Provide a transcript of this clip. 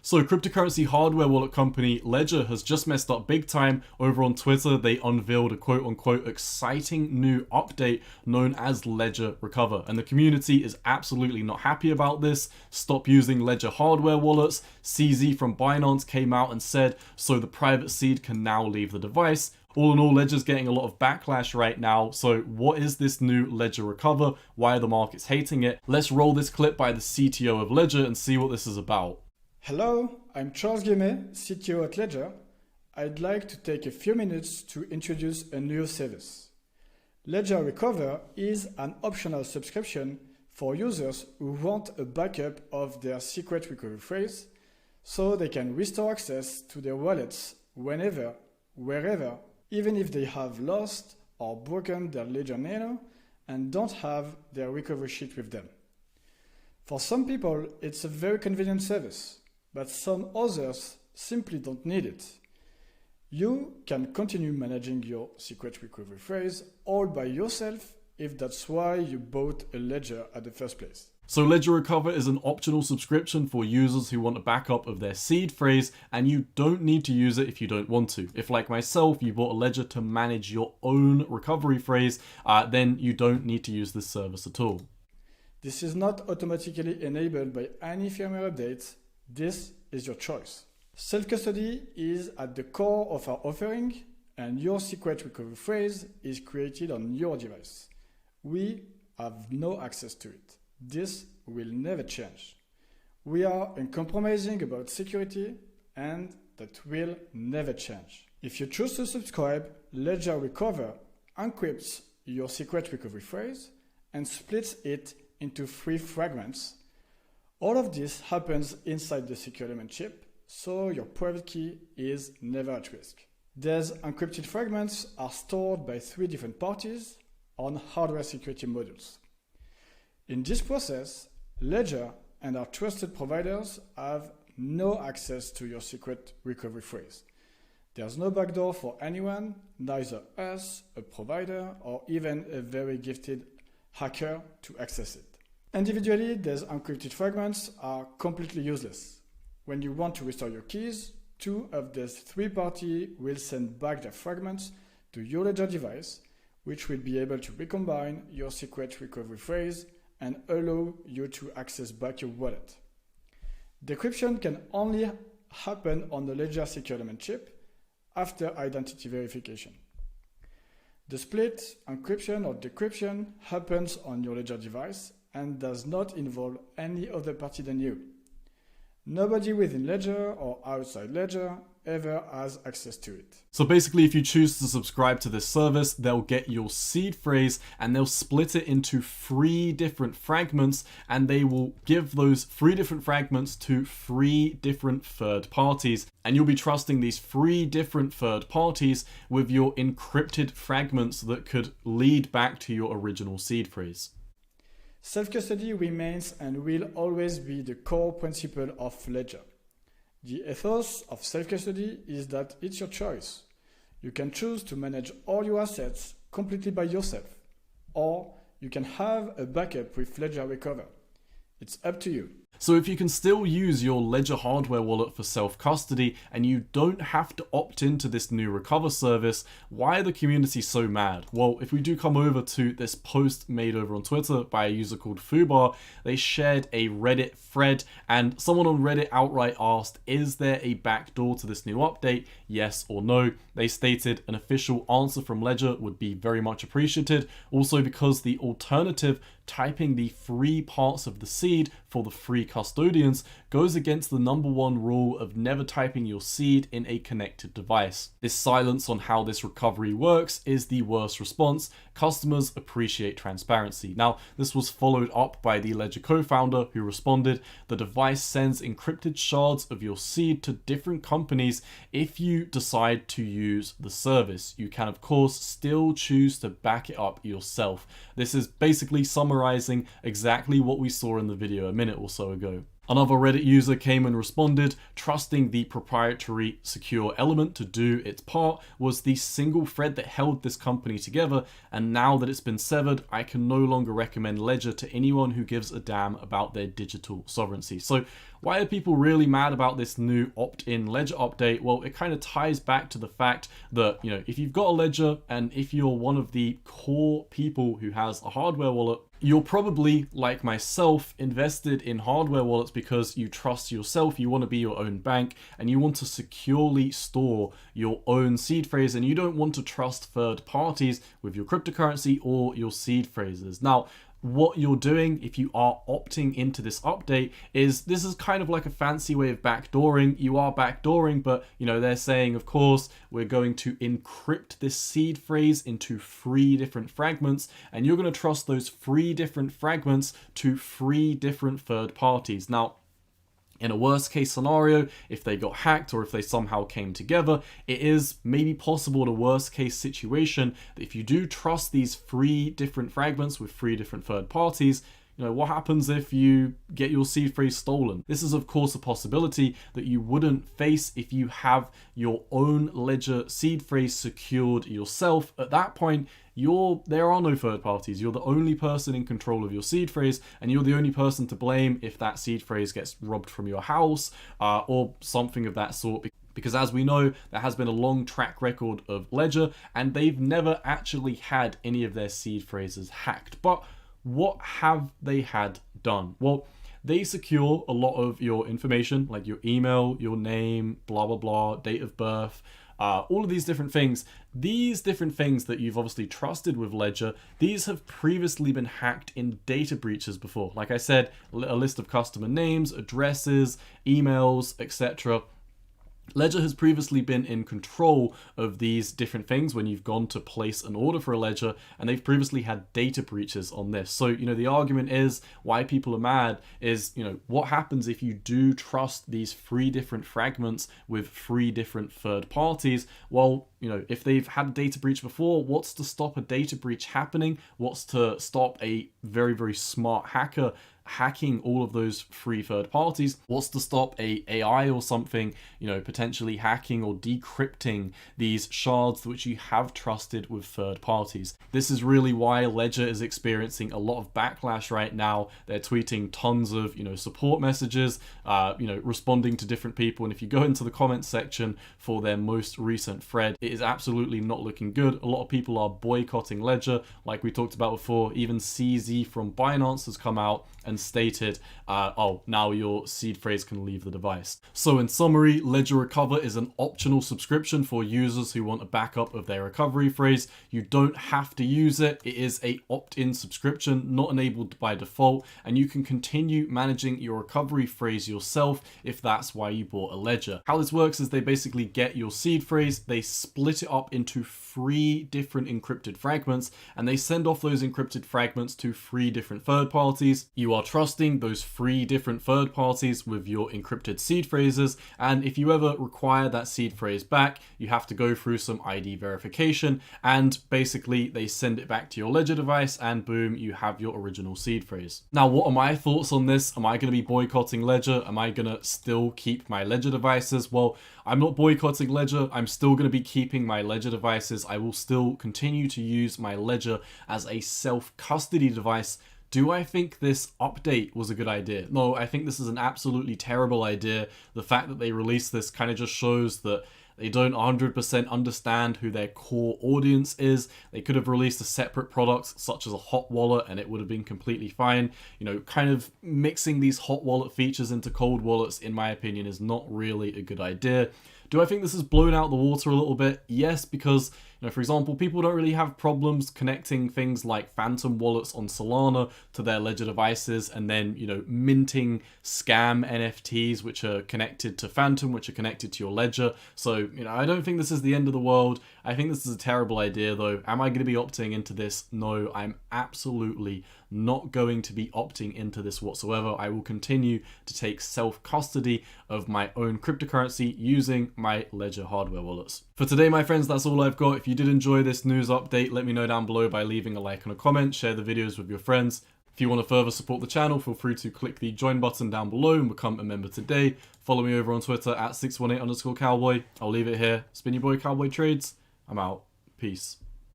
So cryptocurrency hardware wallet company Ledger has just messed up big time. Over on Twitter, they unveiled a quote unquote exciting new update known as Ledger Recover. And the community is absolutely not happy about this. Stop using Ledger hardware wallets. CZ from Binance came out and said, so the private seed can now leave the device. All in all, Ledger's getting a lot of backlash right now. So what is this new Ledger Recover? Why are the markets hating it? Let's roll this clip by the CTO of Ledger and see what this is about. Hello, I'm Charles Guillemet, CTO at Ledger. I'd like to take a few minutes to introduce a new service. Ledger Recover is an optional subscription for users who want a backup of their secret recovery phrase so they can restore access to their wallets whenever, wherever, even if they have lost or broken their Ledger Nano and don't have their recovery sheet with them. For some people, it's a very convenient service, but some others simply don't need it. You can continue managing your secret recovery phrase all by yourself if that's why you bought a Ledger at the first place. So Ledger Recover is an optional subscription for users who want a backup of their seed phrase, and you don't need to use it if you don't want to. If, like myself, you bought a Ledger to manage your own recovery phrase, then you don't need to use this service at all. This is not automatically enabled by any firmware updates. This is your choice. Self-custody is at the core of our offering, and your secret recovery phrase is created on your device. We have no access to it. This will never change. We are uncompromising about security, and that will never change. If you choose to subscribe, Ledger Recover encrypts your secret recovery phrase and splits it into 3 fragments. All of this happens inside the secure element chip, so your private key is never at risk. These encrypted fragments are stored by 3 different parties on hardware security modules. In this process, Ledger and our trusted providers have no access to your secret recovery phrase. There's no backdoor for anyone, neither us, a provider, or even a very gifted hacker to access it. Individually, these encrypted fragments are completely useless. When you want to restore your keys, 2 of these 3 parties will send back their fragments to your Ledger device, which will be able to recombine your secret recovery phrase and allow you to access back your wallet. Decryption can only happen on the Ledger secure element chip after identity verification. The split, encryption or decryption happens on your Ledger device and does not involve any other party than you. Nobody within Ledger or outside Ledger ever has access to it. So basically, if you choose to subscribe to this service, they'll get your seed phrase and they'll split it into 3 different fragments, and they will give those 3 different fragments to 3 different third parties. And you'll be trusting these 3 different third parties with your encrypted fragments that could lead back to your original seed phrase. Self-custody remains and will always be the core principle of Ledger. The ethos of self-custody is that it's your choice. You can choose to manage all your assets completely by yourself, or you can have a backup with Ledger Recover. It's up to you. So if you can still use your Ledger hardware wallet for self-custody and you don't have to opt into this new Recover service, why are the community so mad? Well, if we do come over to this post made over on Twitter by a user called Fubar, they shared a Reddit thread and someone on Reddit outright asked, is there a backdoor to this new update? Yes or no? They stated an official answer from Ledger would be very much appreciated. Also because the alternative, typing the 3 parts of the seed for the free custodians, goes against the #1 rule of never typing your seed in a connected device. This silence on how this recovery works is the worst response. Customers appreciate transparency. Now, this was followed up by the Ledger co-founder who responded, the device sends encrypted shards of your seed to different companies if you decide to use the service. You can, of course, still choose to back it up yourself. This is basically summarizing exactly what we saw in the video a minute or so ago. Another Reddit user came and responded, trusting the proprietary secure element to do its part was the single thread that held this company together, and now that it's been severed, I can no longer recommend Ledger to anyone who gives a damn about their digital sovereignty. So Why are people really mad about this new opt-in Ledger update? Well, it kind of ties back to the fact that, if you've got a Ledger and if you're one of the core people who has a hardware wallet, you're probably, like myself, invested in hardware wallets because you trust yourself, you want to be your own bank, and you want to securely store your own seed phrase, and you don't want to trust third parties with your cryptocurrency or your seed phrases. Now, what you're doing if you are opting into this update is this is kind of like a fancy way of backdooring. You are backdooring, but they're saying, of course, we're going to encrypt this seed phrase into 3 different fragments, and you're going to trust those 3 different fragments to 3 different third parties. Now, in a worst case scenario, if they got hacked or if they somehow came together, it is maybe possible in a worst case situation that if you do trust these 3 different fragments with 3 different third parties, what happens if you get your seed phrase stolen? This is of course a possibility that you wouldn't face if you have your own Ledger seed phrase secured yourself. At that point, there are no third parties. You're the only person in control of your seed phrase, and you're the only person to blame if that seed phrase gets robbed from your house or something of that sort. Because as we know, there has been a long track record of Ledger, and they've never actually had any of their seed phrases hacked. But what have they had done? Well, they secure a lot of your information, like your email, your name, blah, blah, blah, date of birth, all of these different things. These different things that you've obviously trusted with Ledger, these have previously been hacked in data breaches before. Like I said, a list of customer names, addresses, emails, etc. Ledger has previously been in control of these different things when you've gone to place an order for a Ledger, and they've previously had data breaches on this. So, the argument is why people are mad is, what happens if you do trust these 3 different fragments with 3 different third parties? Well, if they've had a data breach before, what's to stop a data breach happening? What's to stop a very, very smart hacker hacking all of those 3 third parties? What's to stop a AI or something, potentially hacking or decrypting these shards which you have trusted with third parties? This is really why Ledger is experiencing a lot of backlash right now. They're tweeting tons of, support messages, responding to different people. And if you go into the comments section for their most recent thread, it is absolutely not looking good. A lot of people are boycotting Ledger, like we talked about before. Even CZ from Binance has come out and stated, now your seed phrase can leave the device. So in summary, Ledger Recover is an optional subscription for users who want a backup of their recovery phrase. You don't have to use it. It is a opt-in subscription, not enabled by default, and you can continue managing your recovery phrase yourself if that's why you bought a Ledger. How this works is they basically get your seed phrase, they split it up into 3 different encrypted fragments, and they send off those encrypted fragments to 3 different third parties. You are trusting those 3 different third parties with your encrypted seed phrases, and if you ever require that seed phrase back, you have to go through some ID verification, and basically they send it back to your Ledger device, and boom, you have your original seed phrase. Now, what are my thoughts on this? Am I going to be boycotting Ledger? Am I going to still keep my Ledger devices? Well, I'm not boycotting Ledger. I'm still going to be keeping my Ledger devices. I will still continue to use my Ledger as a self-custody device. Do I think this update was a good idea? No, I think this is an absolutely terrible idea. The fact that they released this kind of just shows that they don't 100% understand who their core audience is. They could have released a separate product such as a hot wallet and it would have been completely fine. Kind of mixing these hot wallet features into cold wallets, in my opinion, is not really a good idea. Do I think this has blown out the water a little bit? Yes, because, for example, people don't really have problems connecting things like phantom wallets on Solana to their Ledger devices and then, minting scam NFTs which are connected to Phantom, which are connected to your Ledger. So, I don't think this is the end of the world. I think this is a terrible idea though. Am I going to be opting into this? No, I'm absolutely not going to be opting into this whatsoever. I will continue to take self-custody of my own cryptocurrency using my Ledger hardware wallets. For today, my friends, that's all I've got. If you did enjoy this news update, let me know down below by leaving a like and a comment, share the videos with your friends. If you want to further support the channel, feel free to click the join button down below and become a member today. Follow me over on Twitter at 618_cowboy. I'll leave it here. It's been your boy Cowboy Trades. I'm out. Peace.